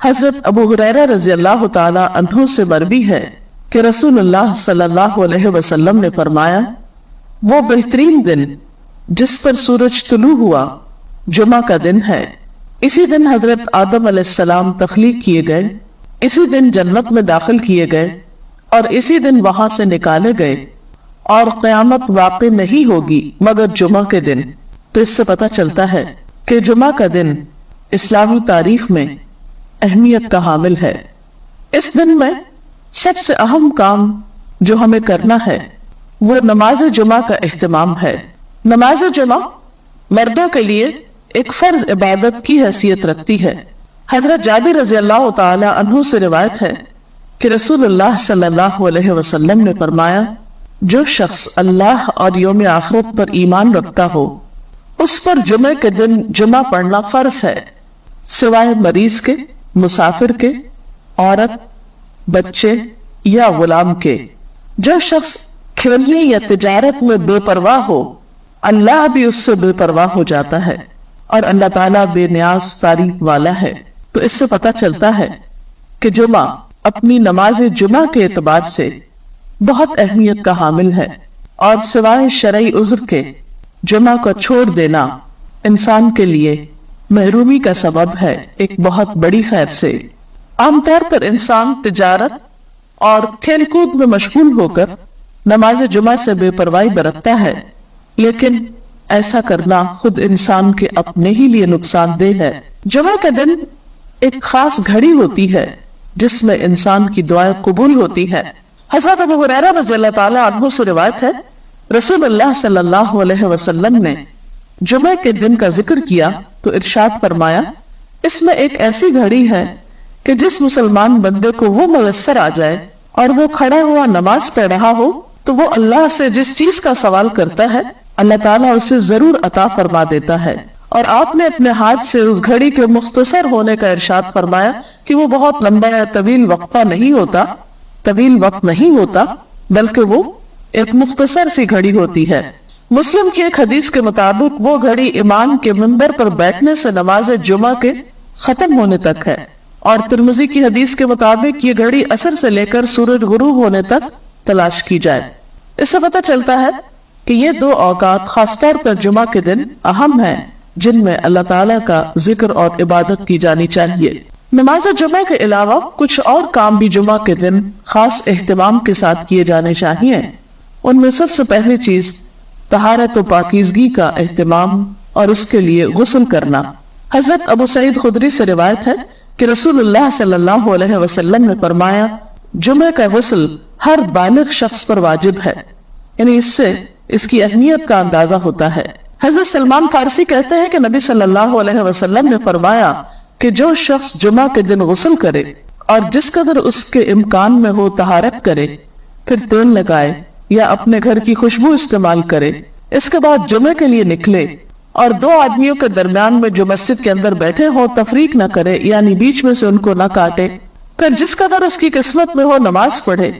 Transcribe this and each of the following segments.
حضرت ابو ہریرہ رضی اللہ تعالی عنہ سے مروی ہے کہ رسول اللہ صلی اللہ علیہ وسلم نے فرمایا، وہ بہترین دن جس پر سورج طلوع ہوا جمعہ کا دن ہے۔ اسی دن حضرت آدم علیہ السلام تخلیق کیے گئے، اسی دن جنت میں داخل کیے گئے اور اسی دن وہاں سے نکالے گئے، اور قیامت واقع نہیں ہوگی مگر جمعہ کے دن۔ تو اس سے پتہ چلتا ہے کہ جمعہ کا دن اسلامی تاریخ میں اہمیت کا حامل ہے۔ اس دن میں سب سے اہم کام جو ہمیں کرنا ہے وہ نماز جمعہ کا اہتمام ہے۔ نماز جمعہ مردوں کے لیے ایک فرض عبادت کی حیثیت رکھتی ہے۔ حضرت جابر رضی اللہ تعالی عنہ سے روایت ہے کہ رسول اللہ صلی اللہ علیہ وسلم نے فرمایا، جو شخص اللہ اور یوم آخرت پر ایمان رکھتا ہو اس پر جمعہ کے دن جمعہ پڑھنا فرض ہے، سوائے مریض کے، مسافر کے، عورت، بچے یا غلام کے۔ جو شخص کھیلنے یا تجارت میں بے پرواہ ہو اللہ بھی اس سے بے پرواہ ہو جاتا ہے، اور اللہ تعالیٰ بے نیاز تعریف والا ہے۔ تو اس سے پتہ چلتا ہے کہ جمعہ اپنی نماز جمعہ کے اعتبار سے بہت اہمیت کا حامل ہے، اور سوائے شرعی عذر کے جمعہ کو چھوڑ دینا انسان کے لیے محرومی کا سبب ہے ایک بہت بڑی خیر سے۔ عام طور پر انسان تجارت اور کھیل کود میں مشغول ہو کر نماز جمعہ سے بے پرواہی برتتا ہے، لیکن ایسا کرنا خود انسان کے اپنے ہی لیے نقصان دہ ہے۔ جمعہ کا دن ایک خاص گھڑی ہوتی ہے جس میں انسان کی دعائیں قبول ہوتی ہے۔ حضرت ابو ہریرہ رضی اللہ تعالی عنہ سے روایت ہے، رسول اللہ صلی اللہ علیہ وسلم نے جمعہ کے دن کا ذکر کیا تو ارشاد فرمایا، اس میں ایک ایسی گھڑی ہے کہ جس مسلمان بندے کو وہ میسر آ جائے اور وہ کھڑا ہوا نماز پڑھ رہا ہو تو وہ اللہ سے جس چیز کا سوال کرتا ہے اللہ تعالیٰ اسے ضرور عطا فرما دیتا ہے۔ اور آپ نے اپنے ہاتھ سے اس گھڑی کے مختصر ہونے کا ارشاد فرمایا کہ وہ بہت لمبا یا طویل وقت نہیں ہوتا بلکہ وہ ایک مختصر سی گھڑی ہوتی ہے۔ مسلم کی ایک حدیث کے مطابق وہ گھڑی امام کے منبر پر بیٹھنے سے نماز جمعہ کے ختم ہونے تک ہے، اور ترمذی کی حدیث کے مطابق یہ گھڑی عصر سے لے کر سورج غروب ہونے تک تلاش کی جائے۔ اس سے پتہ چلتا ہے کہ یہ دو اوقات خاص طور پر جمعہ کے دن اہم ہیں جن میں اللہ تعالیٰ کا ذکر اور عبادت کی جانی چاہیے۔ نماز جمعہ کے علاوہ کچھ اور کام بھی جمعہ کے دن خاص اہتمام کے ساتھ کیے جانے چاہیے۔ ان میں سب سے پہلی چیز طہارت و پاکیزگی کا اہتمام اور اس کے لیے غسل کرنا۔ حضرت ابو سعید خدری سے روایت ہے کہ رسول اللہ صلی اللہ علیہ وسلم نے فرمایا، جمعہ کا غسل ہر بالغ شخص پر واجب ہے، یعنی اس سے اس کی اہمیت کا اندازہ ہوتا ہے۔ حضرت سلمان فارسی کہتے ہیں کہ نبی صلی اللہ علیہ وسلم نے فرمایا کہ جو شخص جمعہ کے دن غسل کرے اور جس قدر اس کے امکان میں ہو طہارت کرے، پھر تیل لگائے یا اپنے گھر کی خوشبو استعمال کرے، اس کے بعد جمعہ کے لیے نکلے اور دو آدمیوں کے درمیان میں جو مسجد کے اندر بیٹھے ہو تفریق نہ کرے، یعنی بیچ میں سے ان کو نہ کاٹے، پھر جس قدر اس کی قسمت میں ہو نماز پڑھے،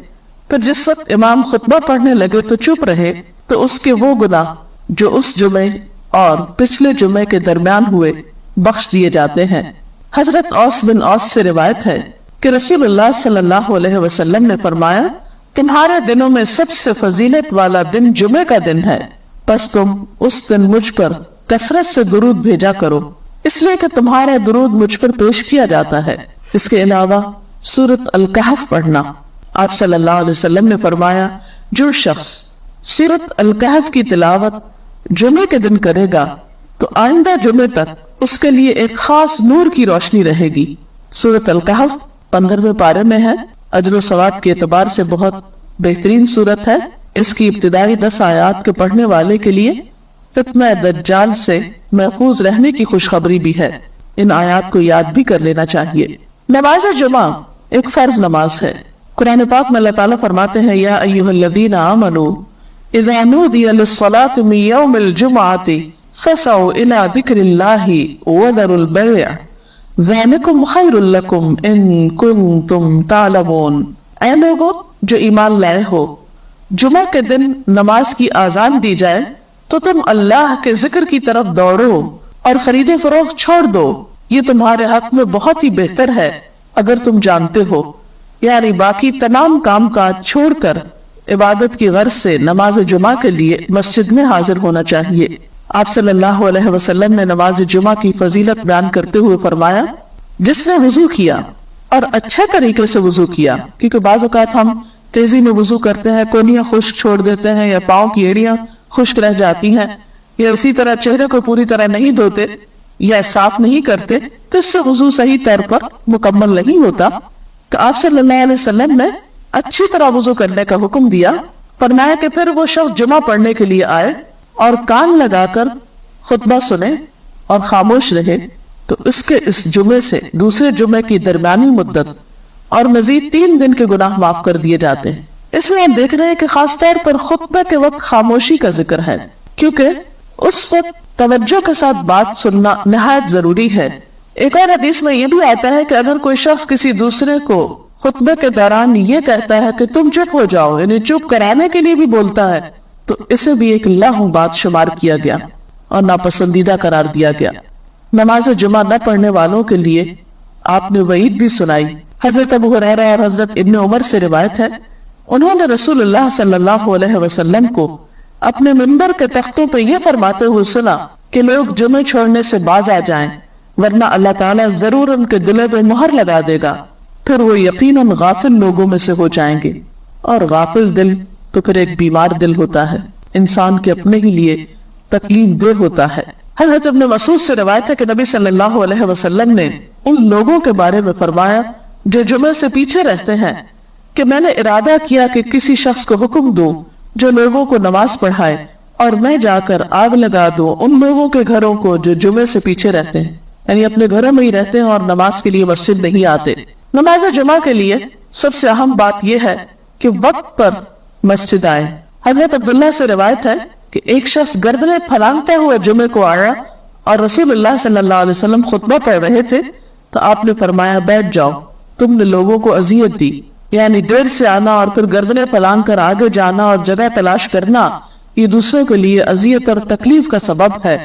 پھر جس وقت امام خطبہ پڑھنے لگے تو چپ رہے، تو اس کے وہ گناہ جو اس جمعے اور پچھلے جمعے کے درمیان ہوئے بخش دیے جاتے ہیں۔ حضرت اوس بن اوس سے روایت ہے کہ رسول اللہ صلی اللہ علیہ وسلم نے فرمایا، تمہارے دنوں میں سب سے فضیلت والا دن جمعے کا دن ہے، پس تم اس دن مجھ پر کثرت سے درود بھیجا کرو، اس لیے کہ تمہارا درود مجھ پر پیش کیا جاتا ہے۔ اس کے علاوہ سورۃ الکہف پڑھنا۔ آپ صلی اللہ علیہ وسلم نے فرمایا، جو شخص سورۃ الکہف کی تلاوت جمعے کے دن کرے گا تو آئندہ جمعے تک اس کے لیے ایک خاص نور کی روشنی رہے گی۔ سورۃ الکہف 15ویں پارے میں ہے، اجر و ثواب کے اعتبار سے بہت بہترین سورت ہے۔ اس کی ابتدائی 10 آیات کے پڑھنے والے کے لیے فتنہ دجال سے محفوظ رہنے کی خوشخبری بھی ہے۔ ان آیات کو یاد بھی کر لینا چاہیے۔ نماز جمعہ ایک فرض نماز ہے۔ قرآن پاک میں اللہ تعالیٰ فرماتے ہیں، یا ایھا الذین آمنوا اذا نودی للصلاۃ من یوم الجمعۃ فسعوا الی ذکر اللہ وذروا البیع ذالکم خیر لکم ان کنتم تعلمون۔ اے لوگو جو ایمان لائے ہو، جمعہ کے دن نماز کی اذان دی جائے تو تم اللہ کے ذکر کی طرف دوڑو اور خرید فروخت چھوڑ دو، یہ تمہارے حق میں بہت ہی بہتر ہے اگر تم جانتے ہو، یعنی باقی تمام کام کاج چھوڑ کر عبادت کی غرض سے نماز جمعہ کے لیے مسجد میں حاضر ہونا چاہیے۔ آپ صلی اللہ علیہ وسلم نے نماز جمعہ کی فضیلت بیان کرتے ہوئے فرمایا، جس نے وضو کیا اور اچھے طریقے سے وضو کیا، کیونکہ بعض اوقات ہم تیزی میں وضو کرتے ہیں، کونیاں خشک چھوڑ دیتے ہیں، یا پاؤں کی ایڑیاں خشک رہ جاتی ہیں، یا اسی طرح چہرے کو پوری طرح نہیں دھوتے یا صاف نہیں کرتے، تو اس سے وضو صحیح طور پر مکمل نہیں ہوتا۔ تو آپ صلی اللہ علیہ وسلم نے اچھی طرح وضو کرنے کا حکم دیا، فرمایا کہ پھر وہ شخص جمعہ پڑھنے کے لیے آئے اور کان لگا کر خطبہ سنے اور خاموش رہے، تو اس کے اس جمعے سے دوسرے جمعے کی درمیانی مدت اور مزید 3 دن کے گناہ معاف کر دیے جاتے ہیں۔ اس میں ہم دیکھ رہے ہیں کہ خاص طور پر خطبہ کے وقت خاموشی کا ذکر ہے، کیونکہ اس وقت توجہ کے ساتھ بات سننا نہایت ضروری ہے۔ ایک اور حدیث میں یہ بھی آتا ہے کہ اگر کوئی شخص کسی دوسرے کو خطبے کے دوران یہ کہتا ہے کہ تم چپ ہو جاؤ، یعنی چپ کرانے کے لیے بھی بولتا ہے، تو اسے بھی ایک لغو بات شمار کیا گیا اور ناپسندیدہ قرار دیا گیا۔ نماز جمعہ نہ پڑھنے والوں کے لیے آپ نے وعید بھی سنائی۔ حضرت ابو ہریرہ اور حضرت ابن عمر سے روایت ہے، انہوں نے رسول اللہ صلی اللہ علیہ وسلم کو اپنے منبر کے تختوں پہ یہ فرماتے ہوئے سنا کہ لوگ جمعے چھوڑنے سے باز آ جائیں، ورنہ اللہ تعالیٰ ضرور ان کے دلوں پہ مہر لگا دے گا، پھر وہ یقیناً غافل لوگوں میں سے ہو جائیں گے۔ اور غافل دل تو پھر ایک بیمار دل ہوتا ہے، انسان کے اپنے ہی لیے تکلیف دہ ہوتا ہے۔ حضرت ابن مسعود سے روایت ہے کہ نبی صلی اللہ علیہ وسلم نے ان لوگوں کے بارے میں فرمایا جو جمعے سے پیچھے رہتے ہیں کہ میں نے ارادہ کیا کہ کسی شخص کو حکم دوں جو لوگوں کو نماز پڑھائے، اور میں جا کر آگ لگا دوں ان لوگوں کے گھروں کو جو جمعے سے پیچھے رہتے ہیں، یعنی اپنے گھروں میں ہی رہتے ہیں اور نماز کے لیے مسجد نہیں آتے۔ نماز جمعہ کے لیے سب سے اہم بات یہ ہے کہ وقت پر مسجد آئے۔ حضرت عبداللہ سے روایت ہے کہ ایک شخص گردنیں پھلانگتے ہوئے جمعے کو آیا اور رسول اللہ صلی اللہ علیہ وسلم خطبہ پڑھ رہے تھے، تو آپ نے فرمایا بیٹھ جاؤ، تم نے لوگوں کو اذیت دی۔ یعنی دیر سے آنا اور پھر گردنیں پھلانگ کر آگے جانا اور جگہ تلاش کرنا، یہ دوسروں کے لیے اذیت اور تکلیف کا سبب ہے۔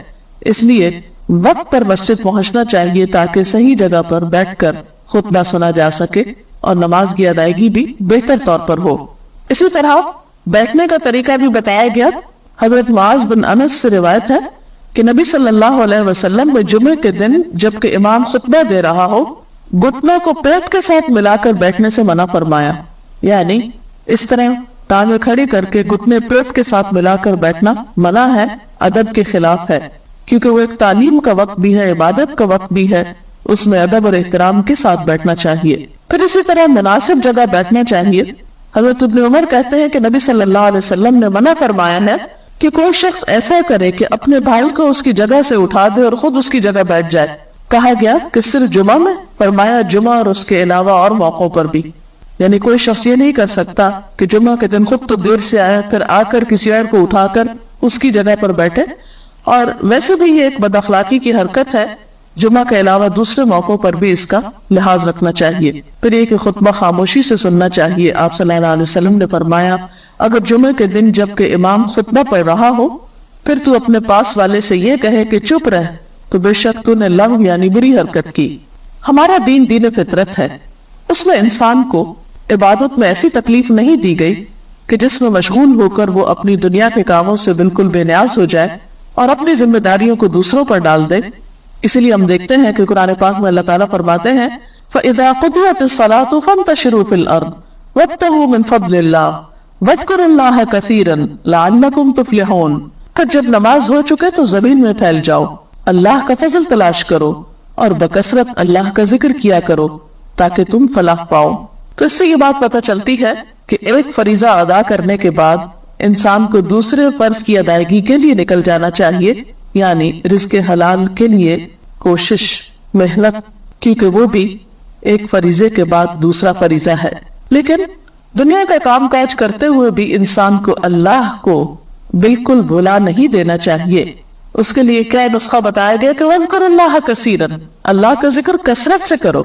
اس لیے وقت پر مسجد پہنچنا چاہیے تاکہ صحیح جگہ پر بیٹھ کر خطبہ سنا جا سکے اور نماز کی ادائیگی بھی بہتر طور پر ہو۔ اسی طرح بیٹھنے کا طریقہ بھی بتایا گیا۔ حضرت معاذ بن انس سے روایت ہے کہ نبی صلی اللہ علیہ وسلم نے جمعے کے دن جبکہ امام خطبہ دے رہا ہو، گھٹنوں کو پیٹ کے ساتھ ملا کر بیٹھنے سے منع فرمایا، یعنی اس طرح ٹانگیں کھڑی کر کے گھٹنے پیٹ کے ساتھ ملا کر بیٹھنا منع ہے، ادب کے خلاف ہے، کیونکہ وہ ایک تعلیم کا وقت بھی ہے، عبادت کا وقت بھی ہے، اس میں ادب اور احترام کے ساتھ بیٹھنا چاہیے۔ پھر اسی طرح مناسب جگہ بیٹھنا چاہیے۔ حضرت ابن عمر کہتے ہیں کہ نبی صلی اللہ علیہ وسلم نے منع فرمایا ہے کہ کوئی شخص ایسا کرے کہ اپنے بھائی کو اس کی جگہ سے اٹھا دے اور خود اس کی جگہ بیٹھ جائے۔ کہا گیا کہ صرف جمعہ میں؟ فرمایا جمعہ اور اس کے علاوہ اور موقعوں پر بھی، یعنی کوئی شخص یہ نہیں کر سکتا کہ جمعہ کے دن خود تو دیر سے آیا پھر آ کر کسی اور کو اٹھا کر اس کی جگہ پر بیٹھے، اور ویسے بھی یہ ایک بد اخلاقی کی حرکت ہے۔ جمعہ کے علاوہ دوسرے موقعوں پر بھی اس کا لحاظ رکھنا چاہیے۔ پھر یہ کہ خطبہ خاموشی سے سننا چاہیے۔ آپ صلی اللہ علیہ وسلم نے فرمایا اگر جمعے کے دن جبکہ امام خطبہ پڑھ رہا ہو پھر تو اپنے پاس والے سے یہ کہے کہ چپ رہ، تو بے شک تو نے لغو یعنی بری حرکت کی۔ ہمارا دین دین فطرت ہے، اس میں انسان کو عبادت میں ایسی تکلیف نہیں دی گئی کہ جس میں مشغول ہو کر وہ اپنی دنیا کے کاموں سے بالکل بے نیاز ہو جائے اور اپنی ذمہ داریوں کو دوسروں پر ڈال دے۔ اسی لیے ہم دیکھتے ہیں کہ قرآن پاک میں اللہ تعالیٰ فرماتے ہیں فَإِذَا قُضِيَتِ الصَّلَاةُ فَانْتَشِرُوا فِي الْأَرْضِ وَابْتَغُوا مِنْ فَضْلِ اللَّهِ وَاذْكُرُوا اللَّهَ كَثِيرًا لَعَلَّكُمْ تُفْلِحُونَ۔ پھر جب نماز ہو چکے تو زمین میں پھیل جاؤ، اللہ کا فضل تلاش کرو اور بکثرت اللہ کا ذکر کیا کرو تاکہ تم فلاح پاؤ۔ تو اس سے یہ بات پتہ چلتی ہے کہ ایک فریضہ ادا کرنے کے بعد انسان کو دوسرے فرض کی ادائیگی کے لیے نکل جانا چاہیے، یعنی رزق حلال کے لیے کوشش، محنت، کیونکہ وہ بھی ایک فریضے کے بعد دوسرا فریضہ ہے۔ لیکن دنیا کا کام کاج کرتے ہوئے بھی انسان کو اللہ کو بالکل بھلا نہیں دینا چاہیے۔ اس کے لیے کیا نسخہ بتایا گیا کہ وَاذْكُرُوا اللَّهَ كَثِيرًا، اللہ کا ذکر کثرت سے کرو۔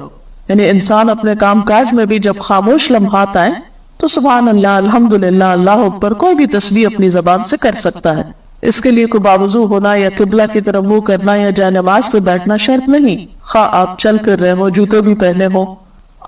یعنی انسان اپنے کام کاج میں بھی جب خاموش لمحات آئیں تو سبحان اللہ، الحمدللہ، اللہ اکبر، کوئی بھی تسبیح اپنی زبان سے کر سکتا ہے۔ اس کے لیے کوئی باوضو ہونا یا قبلہ کی طرف منہ کرنا یا جائے نماز پہ بیٹھنا شرط نہیں، خواہ آپ چل کر رہے ہو، جوتے بھی پہنے ہو،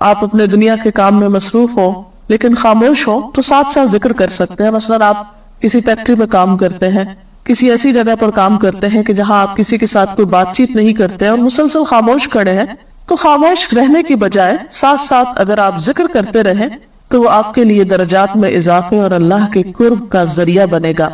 آپ اپنے دنیا کے کام میں مصروف ہو لیکن خاموش ہو تو ساتھ ساتھ ذکر کر سکتے ہیں. مثلا آپ کسی فیکٹری میں کام کرتے ہیں, کسی ایسی جگہ پر کام کرتے ہیں کہ جہاں آپ کسی کے ساتھ کوئی بات چیت نہیں کرتے اور مسلسل خاموش کھڑے ہیں, تو خاموش رہنے کی بجائے ساتھ ساتھ اگر آپ ذکر کرتے رہیں تو وہ آپ کے لیے درجات میں اضافے اور اللہ کے قرب کا ذریعہ بنے گا.